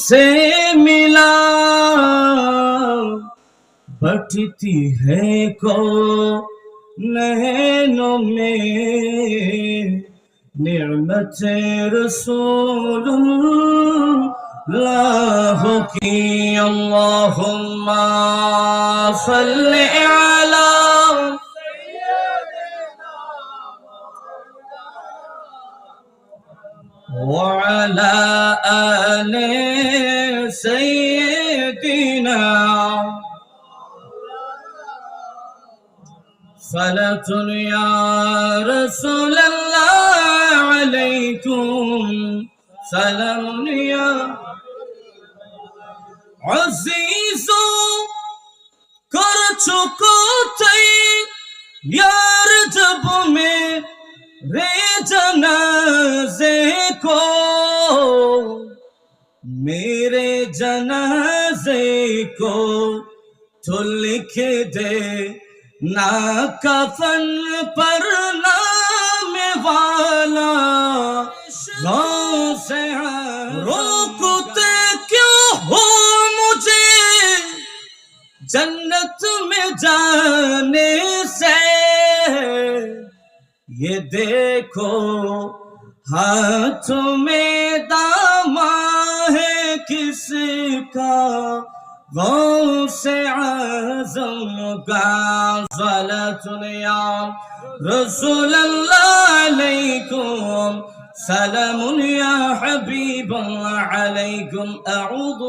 से मिला बटती है को नैनों में निअमत रसूलुल्लाह की। अल्लाहुम्मा सल्लि अला वअला आले सय्यिदिना सलातुन या रसूलल्लाह अलैकुम सलामुन या अज़ीज़ो करछो कोताई यार जब मेरे जनाजे को मेरे जनाजे को तो लिख दे ना कफन पर नाम वाला गौं से रोकते क्यों हो मुझे जन्नत में जाने से। ये देखो हाथों में दामा है किसका गौं से आज़म का। सलातुन या रसूलल्लाह अलैकुम सलामुन या हबीबल्लाह अलैकुम। अऊज़ु